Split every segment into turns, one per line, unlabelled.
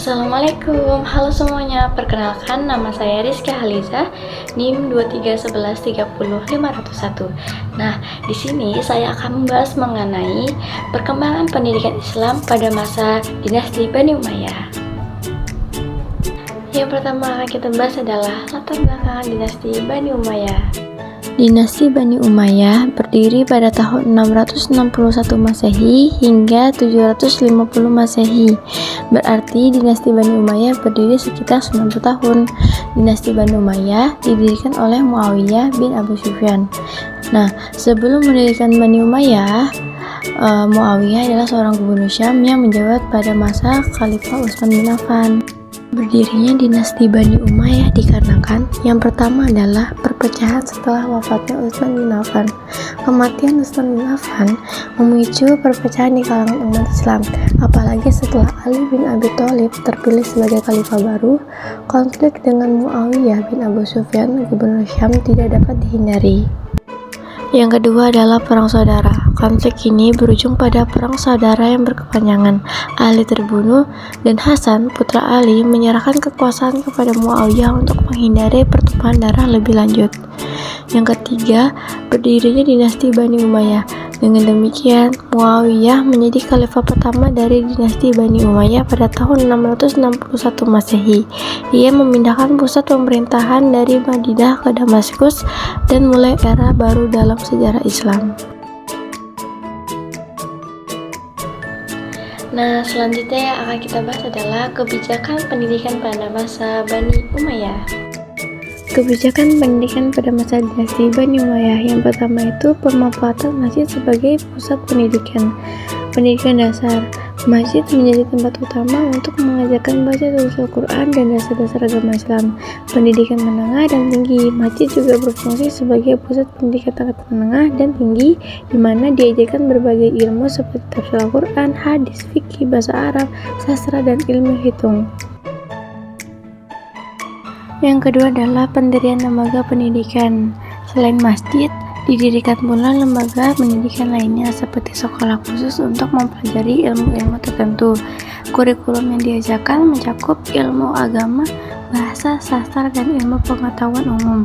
Assalamualaikum, halo semuanya. Perkenalkan, nama saya Rizky Haliza, NIM 231130501. Nah, di sini saya akan membahas mengenai perkembangan pendidikan Islam pada masa dinasti Bani Umayyah. Yang pertama akan kita bahas adalah latar belakang dinasti Bani Umayyah. Dinasti Bani Umayyah berdiri pada tahun 661 Masehi hingga 750 Masehi. Berarti dinasti Bani Umayyah berdiri sekitar 90 tahun. Dinasti Bani Umayyah didirikan oleh Muawiyah bin Abu Sufyan. Nah, sebelum mendirikan Bani Umayyah, Muawiyah adalah seorang gubernur Syam yang menjabat pada masa Khalifah Utsman bin Affan. Berdirinya dinasti Bani Umayyah dikarenakan yang pertama adalah perpecahan setelah wafatnya Utsman bin Affan. Kematian Utsman bin Affan memicu perpecahan di kalangan umat Islam, apalagi setelah Ali bin Abi Thalib terpilih sebagai khalifah baru. Konflik dengan Muawiyah bin Abu Sufyan, gubernur Syam, tidak dapat dihindari. Yang kedua adalah perang saudara. Konflik ini berujung pada perang saudara yang berkepanjangan. Ali terbunuh dan Hasan, putra Ali, menyerahkan kekuasaan kepada Muawiyah untuk menghindari pertumpahan darah lebih lanjut. Yang ketiga, berdirinya dinasti Bani Umayyah. Dengan demikian, Muawiyah menjadi khalifah pertama dari dinasti Bani Umayyah pada tahun 661 Masehi. Ia memindahkan pusat pemerintahan dari Madinah ke Damaskus dan mulai era baru dalam sejarah Islam. Nah, selanjutnya yang akan kita bahas adalah kebijakan pendidikan pada masa Bani Umayyah. Kebijakan pendidikan pada masa dinasti Bani Umayyah yang pertama itu pemanfaatan masjid sebagai pusat pendidikan dasar. Masjid menjadi tempat utama untuk mengajarkan baca tulis Al-Quran dan dasar-dasar agama Islam. Pendidikan menengah dan tinggi, masjid juga berfungsi sebagai pusat pendidikan tingkat menengah dan tinggi, di mana diajarkan berbagai ilmu seperti tafsir Al-Quran, hadis, fikih, bahasa Arab, sastra, dan ilmu hitung. Yang kedua adalah pendirian lembaga pendidikan. Selain masjid, didirikan pula lembaga pendidikan lainnya seperti sekolah khusus untuk mempelajari ilmu-ilmu tertentu. Kurikulum yang diajarkan mencakup ilmu agama, bahasa, sastra, dan ilmu pengetahuan umum.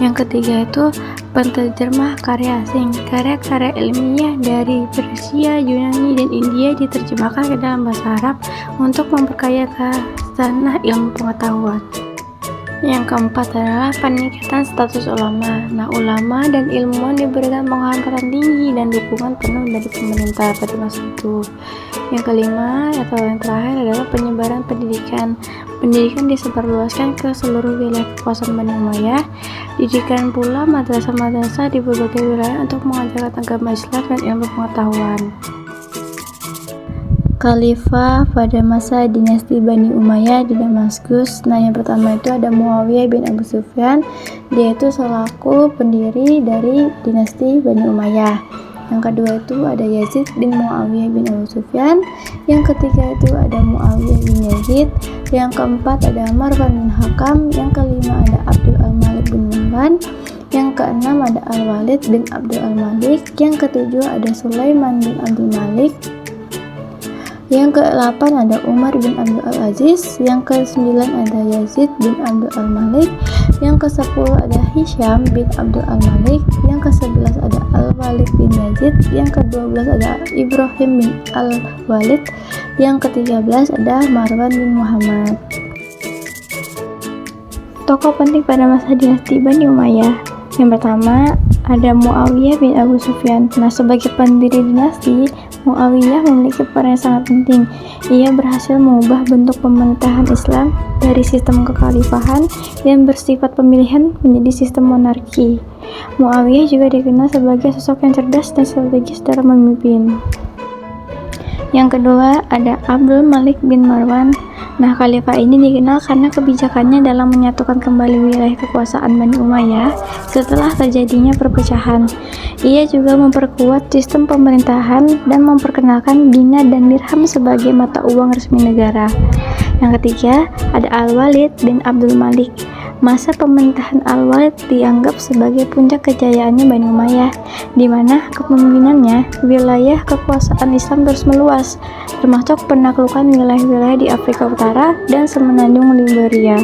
Yang ketiga itu penterjemah karya asing. Karya-karya ilmiah dari Persia, Yunani, dan India diterjemahkan ke dalam bahasa Arab untuk memperkaya khasanah ilmu pengetahuan. Yang keempat adalah peningkatan status ulama. Nah, ulama dan ilmuwan diberikan penghormatan tinggi dan dukungan penuh dari pemerintah pada masa itu. Yang kelima atau yang terakhir adalah penyebaran pendidikan. Pendidikan disebarluaskan ke seluruh wilayah kekuasaan Bani Umayyah. Didirikan pula madrasah-madrasah di berbagai wilayah untuk mengajarkan agama Islam dan ilmu pengetahuan. Khalifah pada masa dinasti Bani Umayyah di Damaskus. Nah, yang pertama itu ada Muawiyah bin Abu Sufyan. Dia itu selaku pendiri dari dinasti Bani Umayyah. Yang kedua itu ada Yazid bin Muawiyah bin Abu Sufyan. Yang ketiga itu ada Muawiyah bin Yazid. Yang keempat ada Marwan bin Hakam. Yang kelima ada Abdul Al-Malik bin Marwan. Yang keenam ada Al-Walid bin Abdul Al-Malik. Yang ketujuh ada Sulaiman bin Abdul Malik. Yang ke-8 ada Umar bin Abdul Al-Aziz. Yang ke-9 ada Yazid bin Abdul Al-Malik. Yang ke-10 ada Hisham bin Abdul Al-Malik. Yang ke-11 ada Al-Walid bin Yazid. Yang ke-12 ada Ibrahim bin Al-Walid. Yang ke-13 ada Marwan bin Muhammad. Tokoh penting pada masa dinasti Bani Umayyah. Yang pertama ada Muawiyah bin Abu Sufyan. Nah, sebagai pendiri dinasti, Muawiyah memiliki peran yang sangat penting. Ia berhasil mengubah bentuk pemerintahan Islam dari sistem kekhalifahan yang bersifat pemilihan menjadi sistem monarki. Muawiyah juga dikenal sebagai sosok yang cerdas dan strategis dalam memimpin. Yang kedua ada Abdul Malik bin Marwan. Nah, khalifah ini dikenal karena kebijakannya dalam menyatukan kembali wilayah kekuasaan Bani Umayyah setelah terjadinya perpecahan. Ia juga memperkuat sistem pemerintahan dan memperkenalkan dinar dan dirham sebagai mata uang resmi negara. Yang ketiga, ada Al-Walid bin Abdul Malik. Masa pemerintahan Al-Walid dianggap sebagai puncak kejayaannya Bani Umayyah, di mana kepemimpinannya wilayah kekuasaan Islam terus meluas, termasuk penaklukan wilayah-wilayah di Afrika Utara dan semenanjung Liberia.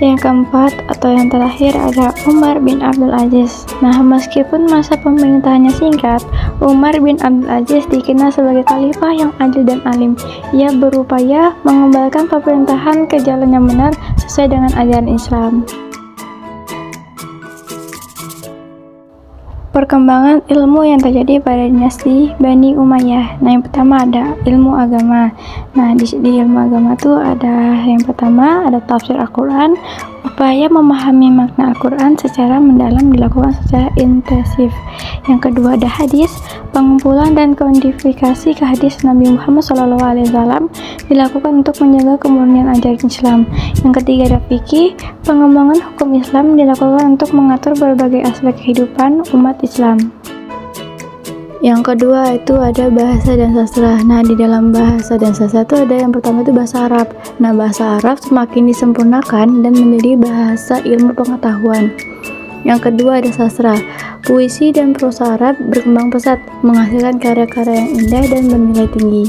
Yang keempat atau yang terakhir adalah Umar bin Abdul Aziz. Nah, meskipun masa pemerintahannya singkat, Umar bin Abdul Aziz dikenal sebagai khalifah yang adil dan alim. Ia berupaya mengembalikan pemerintahan ke jalan yang benar sesuai dengan ajaran Islam. Perkembangan ilmu yang terjadi pada dinasti Bani Umayyah. Nah, yang pertama ada ilmu agama. Nah, di ilmu agama tuh ada yang pertama ada tafsir Al-Quran. Upaya memahami makna Al-Quran secara mendalam dilakukan secara intensif. Yang kedua ada hadis. Pengumpulan dan kodifikasi ke hadis Nabi Muhammad SAW dilakukan untuk menjaga kemurnian ajaran Islam. Yang ketiga ada fikih. Pengembangan hukum Islam dilakukan untuk mengatur berbagai aspek kehidupan umat Islam. Yang kedua itu ada bahasa dan sastra. Nah, di dalam bahasa dan sastra itu ada yang pertama itu bahasa Arab. Nah, bahasa Arab semakin disempurnakan dan menjadi bahasa ilmu pengetahuan. Yang kedua ada sastra. Puisi dan prosa Arab berkembang pesat, menghasilkan karya-karya yang indah dan bernilai tinggi.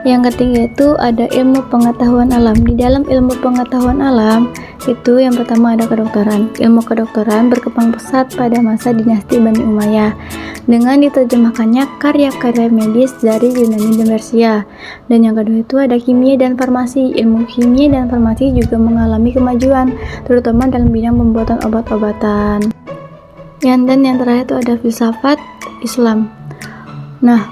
Yang ketiga itu ada ilmu pengetahuan alam. Di dalam ilmu pengetahuan alam itu yang pertama ada kedokteran. Ilmu kedokteran berkembang pesat pada masa dinasti Bani Umayyah dengan diterjemahkannya karya-karya medis dari Yunani dan Persia. Dan yang kedua itu ada kimia dan farmasi. Ilmu kimia dan farmasi juga mengalami kemajuan, terutama dalam bidang pembuatan obat-obatan. Dan yang terakhir itu ada filsafat Islam. Nah,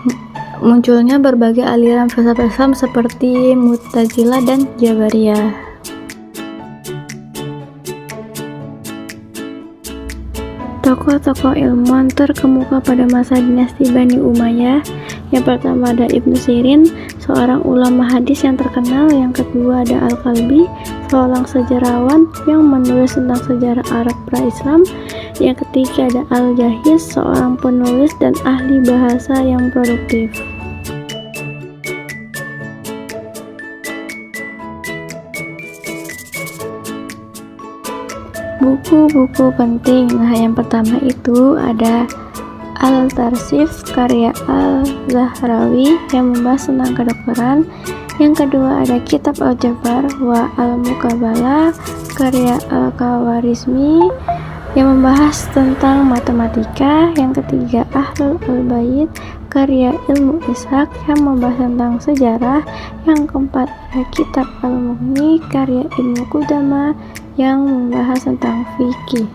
munculnya berbagai aliran filsafat Islam seperti Mu'tazilah dan Jabariyah. Tokoh-tokoh ilmuwan terkemuka pada masa dinasti Bani Umayyah. Yang pertama ada Ibnu Sirin, seorang ulama hadis yang terkenal. Yang kedua ada Al-Kalbi, seorang sejarawan yang menulis tentang sejarah Arab pra-Islam. Yang ketiga ada Al-Jahiz, seorang penulis dan ahli bahasa yang produktif. Buku-buku penting. Nah, yang pertama itu ada Al-Tarsif karya Al-Zahrawi yang membahas tentang kedokteran. Yang kedua ada Kitab Al-Jabar wa Al-Muqabalah karya Al-Khawarizmi yang membahas tentang matematika. Yang ketiga Ahlul Al-Bait karya Ilmu Ishaq yang membahas tentang sejarah. Yang keempat ada Kitab Al-Mughni karya Ibnu Qudamah yang membahas tentang fikih.